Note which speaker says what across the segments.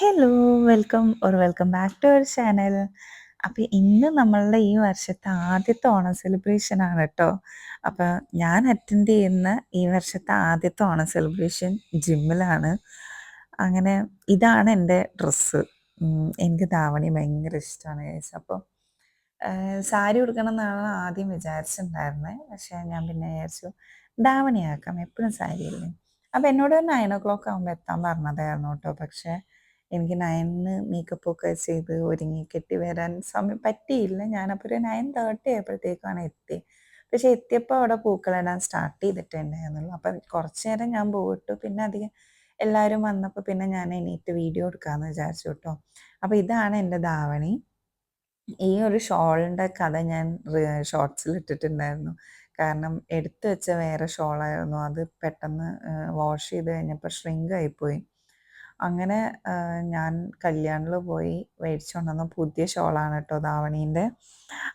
Speaker 1: Hello! Welcome back to our channel. അപ്പോൾ ഇന്ന് നമ്മളുടെ ഈ വർഷത്തെ ആദ്യത്തെ ഓണം സെലിബ്രേഷൻ ആണ് ട്ടോ. അപ്പോൾ ഞാൻ അറ്റൻഡ് ചെയ്യുന്ന ഈ വർഷത്തെ ആദ്യത്തെ ഓണം സെലിബ്രേഷൻ ജിമ്മിലാണ്. അങ്ങനെ ഇതാണ് എൻ്റെ ഡ്രസ്സ്. എനിക്ക് ധാവണി ഭയങ്കര ഇഷ്ടമാണ് ഗൈസ്. അപ്പോൾ സാരി ഉടുക്കണം എന്നാണ് ആദ്യം വിചാരിച്ചിട്ടുണ്ടായിരുന്നത്. പക്ഷേ ഞാൻ പിന്നെ വിചാരിച്ചു ധാവണിയാക്കാം, എപ്പോഴും സാരിയല്ലേ. അപ്പോൾ എന്നോട് 9:00 ആകുമ്പോൾ എത്താൻ പറഞ്ഞതായിരുന്നു കേട്ടോ. പക്ഷേ എനിക്ക് 9 മേക്കപ്പൊക്കെ ചെയ്ത് ഒരുങ്ങി കെട്ടി വരാൻ സമയം പറ്റിയില്ല. ഞാനപ്പോൾ ഒരു 9:30 ആയപ്പോഴത്തേക്കാണ് എത്തിയത്. പക്ഷേ എത്തിയപ്പോൾ അവിടെ പൂക്കളിടാൻ സ്റ്റാർട്ട് ചെയ്തിട്ടുണ്ടായിരുന്നുള്ളൂ. അപ്പം കുറച്ച് നേരം ഞാൻ പോയിട്ടു. പിന്നെ അധികം എല്ലാവരും വന്നപ്പോൾ പിന്നെ ഞാൻ എണീറ്റ് വീഡിയോ എടുക്കാമെന്ന് വിചാരിച്ചു കേട്ടോ. അപ്പോൾ ഇതാണ് എൻ്റെ ധാവണി. ഈ ഒരു ഷോളിൻ്റെ കഥ ഞാൻ ഷോർട്സിൽ ഇട്ടിട്ടുണ്ടായിരുന്നു. കാരണം എടുത്തു വെച്ച വേറെ ഷോളായിരുന്നു. അത് പെട്ടെന്ന് വാഷ് ചെയ്ത് കഴിഞ്ഞപ്പോൾ ഷ്രിങ്ക് ആയിപ്പോയി. അങ്ങനെ ഞാൻ കല്യാണിൽ പോയി മേടിച്ചു കൊണ്ടുവന്ന പുതിയ ഷോളാണ് കേട്ടോ ധാവണീൻ്റെ.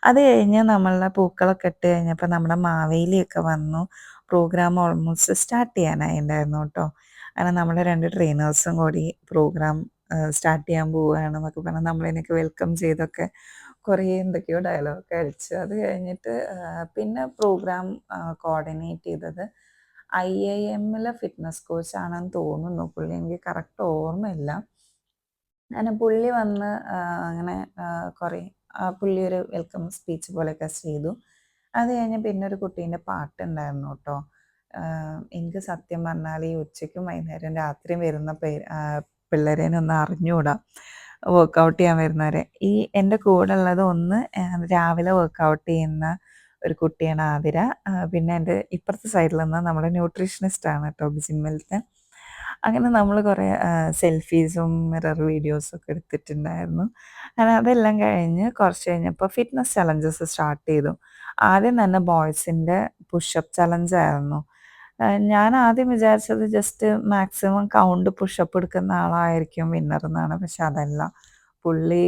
Speaker 1: അത് കഴിഞ്ഞ് നമ്മളുടെ പൂക്കളൊക്കെ ഇട്ട് കഴിഞ്ഞപ്പോൾ നമ്മുടെ മാവേലിയൊക്കെ വന്നു. പ്രോഗ്രാം ഓൾമോസ്റ്റ് സ്റ്റാർട്ട് ചെയ്യാനായിട്ടുണ്ടായിരുന്നു കേട്ടോ. അങ്ങനെ നമ്മുടെ 2 ട്രെയിനേഴ്സും കൂടി പ്രോഗ്രാം സ്റ്റാർട്ട് ചെയ്യാൻ പോവുകയാണെന്നൊക്കെ പറഞ്ഞ് നമ്മളതിനൊക്കെ വെൽക്കം ചെയ്തൊക്കെ കുറേ എന്തൊക്കെയോ ഡയലോഗൊക്കെ അടിച്ചു. അത് കഴിഞ്ഞിട്ട് പിന്നെ പ്രോഗ്രാം കോർഡിനേറ്റ് ചെയ്തത് IIMലെ ഫിറ്റ്നസ് കോച്ചാണെന്ന് തോന്നുന്നു. പുള്ളി, എനിക്ക് കറക്റ്റ് ഓർമ്മയില്ല. അങ്ങനെ പുള്ളി വന്ന് അങ്ങനെ കുറേ പുള്ളി ഒരു വെൽക്കം സ്പീച്ച് പോലെയൊക്കെ ചെയ്തു. അത് കഴിഞ്ഞ് പിന്നെ ഒരു കുട്ടീൻ്റെ പാട്ടുണ്ടായിരുന്നു കേട്ടോ. എനിക്ക് സത്യം പറഞ്ഞാൽ ഈ ഉച്ചയ്ക്കും വൈകുന്നേരം രാത്രിയും വരുന്ന പിള്ളേരേനൊന്നും അറിഞ്ഞുകൂടാ, വർക്കൗട്ട് ചെയ്യാൻ വരുന്നവരെ. ഈ എൻ്റെ കൂടെ ഉള്ളത് ഒന്ന് രാവിലെ വർക്കൗട്ട് ചെയ്യുന്ന ഒരു കുട്ടിയാണ് ആതിര. പിന്നെ എൻ്റെ ഇപ്പുറത്തെ സൈഡിൽ നിന്ന് നമ്മുടെ ന്യൂട്രീഷനിസ്റ്റാണ് കേട്ടോ ജിമ്മിലത്തെ. അങ്ങനെ നമ്മൾ കുറേ സെൽഫീസും മിറർ വീഡിയോസും ഒക്കെ എടുത്തിട്ടുണ്ടായിരുന്നു. അങ്ങനെ അതെല്ലാം കഴിഞ്ഞ് കുറച്ച് കഴിഞ്ഞപ്പോൾ ഫിറ്റ്നസ് ചലഞ്ചസ് സ്റ്റാർട്ട് ചെയ്തു. ആദ്യം തന്നെ ബോയ്സിൻ്റെ പുഷപ്പ് ചലഞ്ചായിരുന്നു. ഞാൻ ആദ്യം വിചാരിച്ചത് ജസ്റ്റ് മാക്സിമം കൗണ്ട് പുഷപ്പ് എടുക്കുന്ന ആളായിരിക്കും വിന്നർ എന്നാണ്. പക്ഷെ അതല്ല. പുള്ളി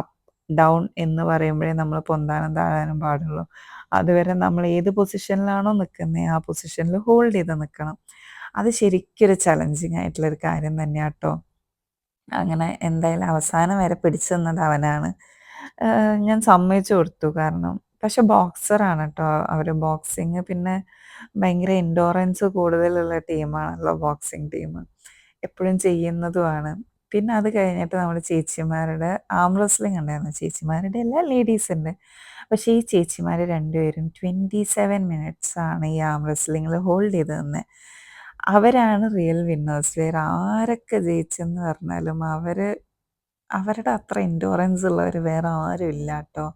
Speaker 1: അപ്പ് ഡൗൺ എന്ന് പറയുമ്പോഴേ നമ്മൾ പൊന്താനും താഴാനും പാടുള്ളൂ. അതുവരെ നമ്മൾ ഏത് പൊസിഷനിലാണോ നിൽക്കുന്നത് ആ പൊസിഷനിൽ ഹോൾഡ് ചെയ്ത് നിൽക്കണം. അത് ശരിക്കൊരു ചലഞ്ചിങ് ആയിട്ടുള്ളൊരു കാര്യം തന്നെയാണ് കേട്ടോ. അങ്ങനെ എന്തായാലും അവസാനം വരെ പിടിച്ചു നിന്നത് അവനാണ്. ഞാൻ സമ്മതിച്ചു കൊടുത്തു. കാരണം പക്ഷെ ബോക്സറാണ് കേട്ടോ അവർ. ബോക്സിങ് പിന്നെ ഭയങ്കര എൻഡോറൻസ് കൂടുതലുള്ള ടീമാണല്ലോ ബോക്സിങ് ടീം. എപ്പോഴും ചെയ്യുന്നതുമാണ്. പിന്നെ അത് കഴിഞ്ഞിട്ട് നമ്മൾ ചേച്ചിമാരുടെ ആം റെസ്ലിംഗ് ഉണ്ടായിരുന്നു. ചേച്ചിമാരുടെ അല്ല, ലേഡീസിൻ്റെ. പക്ഷേ ഈ ചേച്ചിമാർ രണ്ടുപേരും 27 മിനിറ്റ്സ് ആണ് ഈ ആം റെസ്ലിങ്ങിൽ ഹോൾഡ് ചെയ്ത് നിന്നത്. അവരാണ് റിയൽ വിന്നേഴ്സ്. വേറെ ആരൊക്കെ ജയിച്ചെന്ന് പറഞ്ഞാലും അവരുടെ അത്ര എൻഡോറൻസ് ഉള്ളവർ വേറെ ആരും ഇല്ല കേട്ടോ.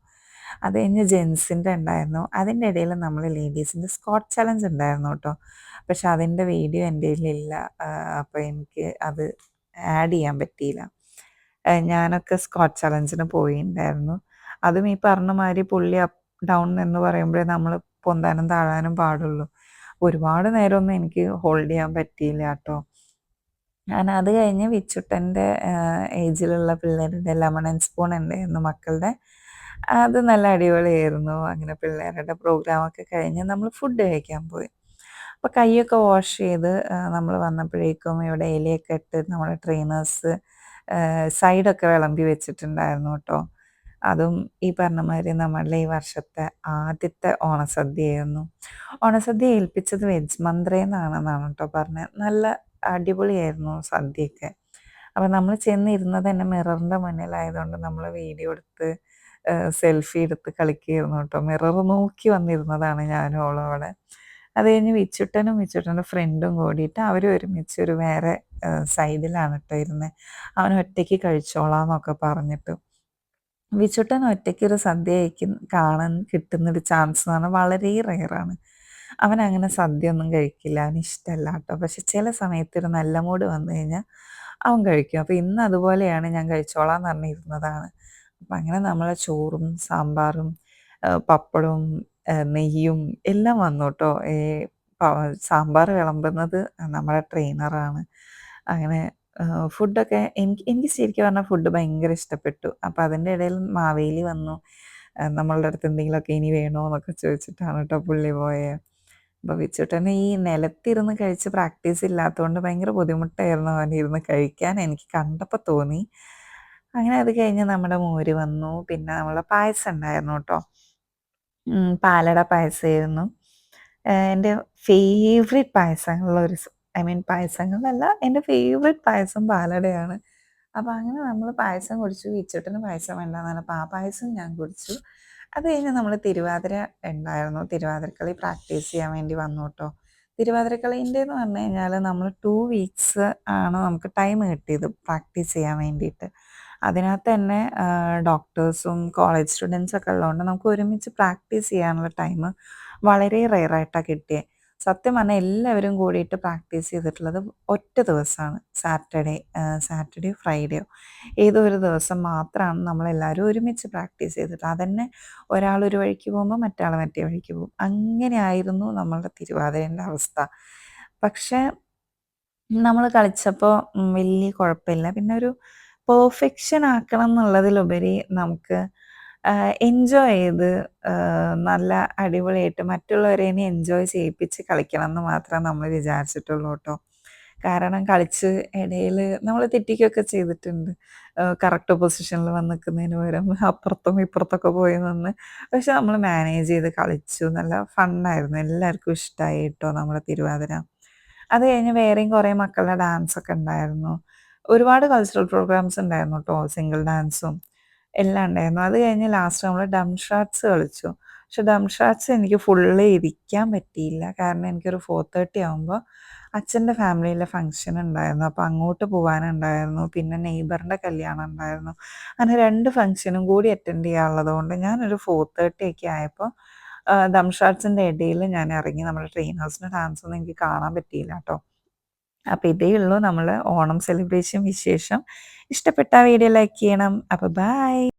Speaker 1: അത് കഴിഞ്ഞ് ജെൻസിൻ്റെ ഉണ്ടായിരുന്നു. അതിൻ്റെ ഇടയിൽ നമ്മൾ ലേഡീസിൻ്റെ സ്ക്വാട്ട് ചലഞ്ച് ഉണ്ടായിരുന്നു കേട്ടോ. പക്ഷെ അതിൻ്റെ വീഡിയോ എൻ്റെ കയ്യിലില്ല. അപ്പോൾ എനിക്ക് അത് ആഡ് ചെയ്യാൻ പറ്റിയില്ല. ഞാനൊക്കെ സ്ക്വാട്ട് ചലഞ്ചിന് പോയിട്ടുണ്ടായിരുന്നു. അതും ഈ പറഞ്ഞ മാതിരി പുള്ളി അപ്പ് ഡൗൺ എന്ന് പറയുമ്പോഴേ നമ്മൾ പൊന്താനും താഴാനും പാടുള്ളൂ. ഒരുപാട് നേരമൊന്നും എനിക്ക് ഹോൾഡ് ചെയ്യാൻ പറ്റിയില്ല കേട്ടോ. ഞാൻ അത് കഴിഞ്ഞ് വിച്ചുട്ടൻ്റെ ഏജിലുള്ള പിള്ളേരുടെ ലെമൺ ആൻഡ് സ്പൂൺ ഉണ്ടായിരുന്നു മക്കളുടെ. അത് നല്ല അടിപൊളിയായിരുന്നു. അങ്ങനെ പിള്ളേരുടെ പ്രോഗ്രാമൊക്കെ കഴിഞ്ഞ് നമ്മൾ ഫുഡ് കഴിക്കാൻ പോയി. അപ്പോൾ കൈയൊക്കെ വാഷ് ചെയ്ത് നമ്മൾ വന്നപ്പോഴേക്കും ഇവിടെ ഇലയൊക്കെ ഇട്ട് നമ്മുടെ ട്രെയിനേഴ്സ് സൈഡൊക്കെ വിളമ്പി വെച്ചിട്ടുണ്ടായിരുന്നു കേട്ടോ. അതും ഈ പറഞ്ഞ മാതിരി നമ്മളുടെ ഈ വർഷത്തെ ആദ്യത്തെ ഓണസദ്യയായിരുന്നു. ഓണസദ്യ ഏൽപ്പിച്ചത് വെജ് മന്ത്രേന്നാണെന്നാണ് കേട്ടോ പറഞ്ഞത്. നല്ല അടിപൊളിയായിരുന്നു സദ്യയൊക്കെ. അപ്പോൾ നമ്മൾ ചെന്നിരുന്നത് തന്നെ മിററിൻ്റെ മുന്നിലായതുകൊണ്ട് നമ്മൾ വീഡിയോ എടുത്ത് സെൽഫി എടുത്ത് കളിക്കുകയായിരുന്നു കേട്ടോ. മിറർ നോക്കി വന്നിരുന്നതാണ് ഞാനും അവളും അവിടെ. അത് കഴിഞ്ഞ് വിച്ചുട്ടൻ്റെ ഫ്രണ്ടും കൂടിയിട്ട് അവർ ഒരുമിച്ച് ഒരു വേറെ സൈഡിലാണ് കേട്ടോ ഇരുന്നത്. അവൻ ഒറ്റയ്ക്ക് കഴിച്ചോളാം എന്നൊക്കെ പറഞ്ഞിട്ട്. വിച്ചുട്ടൻ ഒറ്റയ്ക്കൊരു സദ്യ കാണാൻ കിട്ടുന്നൊരു ചാൻസ് എന്ന് പറഞ്ഞാൽ വളരെ റെയറാണ്. അവനങ്ങനെ സദ്യ ഒന്നും കഴിക്കില്ല. അവനിഷ്ടമല്ല കേട്ടോ. പക്ഷെ ചില സമയത്ത് ഒരു നല്ല മൂഡ് വന്നു കഴിഞ്ഞാൽ അവൻ കഴിക്കും. അപ്പോൾ ഇന്ന് അതുപോലെയാണ്. ഞാൻ കഴിച്ചോളാം എന്ന് പറഞ്ഞിരുന്നതാണ്. അപ്പം അങ്ങനെ നമ്മളെ ചോറും സാമ്പാറും പപ്പടവും നെയ്യും എല്ലാം വന്നു കേട്ടോ. സാമ്പാർ വിളമ്പുന്നത് നമ്മുടെ ട്രെയിനറാണ്. അങ്ങനെ ഫുഡൊക്കെ എനിക്ക് ശരിക്കും പറഞ്ഞാൽ ഫുഡ് ഭയങ്കര ഇഷ്ടപ്പെട്ടു. അപ്പോൾ അതിൻ്റെ ഇടയിൽ മാവേലി വന്നു. നമ്മളുടെ അടുത്ത് എന്തെങ്കിലുമൊക്കെ ഇനി വേണോ എന്നൊക്കെ ചോദിച്ചിട്ടാണ് കേട്ടോ പുള്ളി പോയത്. അപ്പോൾ വിച്ചൂട്ടന് ഈ നിലത്തിരുന്ന് കഴിച്ച് പ്രാക്ടീസ് ഇല്ലാത്തതുകൊണ്ട് ഭയങ്കര ബുദ്ധിമുട്ടായിരുന്നു അവനിരുന്ന് കഴിക്കാൻ എനിക്ക് കണ്ടപ്പോൾ തോന്നി. അങ്ങനെ അത് കഴിഞ്ഞ് നമ്മുടെ മോര് വന്നു. പിന്നെ നമ്മളെ പായസം ഉണ്ടായിരുന്നു കേട്ടോ. പാലട പായസമായിരുന്നു. എൻ്റെ ഫേവറേറ്റ് പായസങ്ങളിലൊരു ഐ മീൻ പായസങ്ങളല്ല, എൻ്റെ ഫേവറേറ്റ് പായസം പാലടയാണ്. അപ്പോൾ അങ്ങനെ നമ്മൾ പായസം കുടിച്ചു. വിച്ചൂട്ടന് പായസം വേണ്ടാന്ന് പറഞ്ഞപ്പോൾ ആ പായസം ഞാൻ കുടിച്ചു. അത് കഴിഞ്ഞ് നമ്മൾ തിരുവാതിര ഉണ്ടായിരുന്നു. തിരുവാതിരക്കളി പ്രാക്ടീസ് ചെയ്യാൻ വേണ്ടി വന്നു കേട്ടോ. തിരുവാതിരക്കളീൻ്റെന്ന് പറഞ്ഞു കഴിഞ്ഞാൽ നമ്മൾ 2 വീക്സ് ആണ് നമുക്ക് ടൈം കിട്ടിയത് പ്രാക്ടീസ് ചെയ്യാൻ വേണ്ടിയിട്ട്. അതിനകത്ത് തന്നെ ഡോക്ടേഴ്സും കോളേജ് സ്റ്റുഡൻസൊക്കെ ഉള്ളതുകൊണ്ട് നമുക്ക് ഒരുമിച്ച് പ്രാക്ടീസ് ചെയ്യാനുള്ള ടൈം വളരെ റെയറായിട്ടാണ് കിട്ടിയത്. സത്യം പറഞ്ഞാൽ എല്ലാവരും കൂടിയിട്ട് പ്രാക്ടീസ് ചെയ്തിട്ടുള്ളത് ഒറ്റ ദിവസമാണ്. സാറ്റർഡേ ഫ്രൈഡേയോ ഏതോ ഒരു ദിവസം മാത്രമാണ് നമ്മളെല്ലാവരും ഒരുമിച്ച് പ്രാക്ടീസ് ചെയ്തിട്ട്. അതന്നെ ഒരാളൊരു വഴിക്ക് പോകുമ്പോൾ മറ്റാൾ മറ്റേ വഴിക്ക് പോകും. അങ്ങനെയായിരുന്നു നമ്മളുടെ തിരുവാതിരേൻ്റെ അവസ്ഥ. പക്ഷേ നമ്മൾ കളിച്ചപ്പോൾ വലിയ കുഴപ്പമില്ല. പിന്നെ ഒരു പെർഫെക്ഷൻ ആക്കണം എന്നുള്ളതിലുപരി നമുക്ക് എൻജോയ് ചെയ്ത് നല്ല അടിപൊളിയായിട്ട് മറ്റുള്ളവരെ ഇനി എൻജോയ് ചെയ്യിപ്പിച്ച് കളിക്കണം എന്ന് മാത്രമേ നമ്മൾ വിചാരിച്ചിട്ടുള്ളൂ കേട്ടോ. കാരണം കളിച്ച് ഇടയിൽ നമ്മൾ തെറ്റിക്കുകയൊക്കെ ചെയ്തിട്ടുണ്ട്. കറക്റ്റ് പൊസിഷനിൽ വന്ന് നിൽക്കുന്നതിന് പകരം അപ്പുറത്തും ഇപ്പുറത്തൊക്കെ പോയി നിന്ന്. പക്ഷെ നമ്മൾ മാനേജ് ചെയ്ത് കളിച്ചു. നല്ല ഫണ്ണായിരുന്നു. എല്ലാവർക്കും ഇഷ്ടമായി കേട്ടോ നമ്മുടെ തിരുവാതിര. അത് കഴിഞ്ഞ് വേറെയും കുറേ മക്കളുടെ ഡാൻസൊക്കെ ഉണ്ടായിരുന്നു. ഒരുപാട് കൾച്ചറൽ പ്രോഗ്രാംസ് ഉണ്ടായിരുന്നു കേട്ടോ. സിംഗിൾ ഡാൻസും എല്ലാം ഉണ്ടായിരുന്നു. അത് കഴിഞ്ഞ് ലാസ്റ്റ് നമ്മൾ ഡം ഷാറ്റ്സ് കളിച്ചു. പക്ഷെ ഡം ഷാറ്റ്സ് എനിക്ക് ഫുള്ള് ഇരിക്കാൻ പറ്റിയില്ല. കാരണം എനിക്കൊരു 4:30 ആകുമ്പോൾ അച്ഛൻ്റെ ഫാമിലിയിലെ ഫംഗ്ഷൻ ഉണ്ടായിരുന്നു. അപ്പോൾ അങ്ങോട്ട് പോകാനുണ്ടായിരുന്നു. പിന്നെ നെയ്ബറിൻ്റെ കല്യാണം ഉണ്ടായിരുന്നു. അങ്ങനെ 2 ഫംഗ്ഷനും കൂടി അറ്റൻഡ് ചെയ്യാനുള്ളത് കൊണ്ട് ഞാനൊരു 4:30 ഒക്കെ ആയപ്പോൾ ദം ഷാറ്റ്സിൻ്റെ ഇടയിൽ ഞാൻ ഇറങ്ങി. നമ്മുടെ ട്രെയിനേഴ്സിൻ്റെ ഡാൻസൊന്നും എനിക്ക് കാണാൻ പറ്റിയില്ല കേട്ടോ. അപ്പോൾ ഇതേ ഉള്ളൂ നമ്മൾ ഓണം സെലിബ്രേഷൻ വിശേഷം. ഇഷ്ടപ്പെട്ട വീഡിയോ ലൈക്ക് ചെയ്യണം. അപ്പോൾ ബൈ.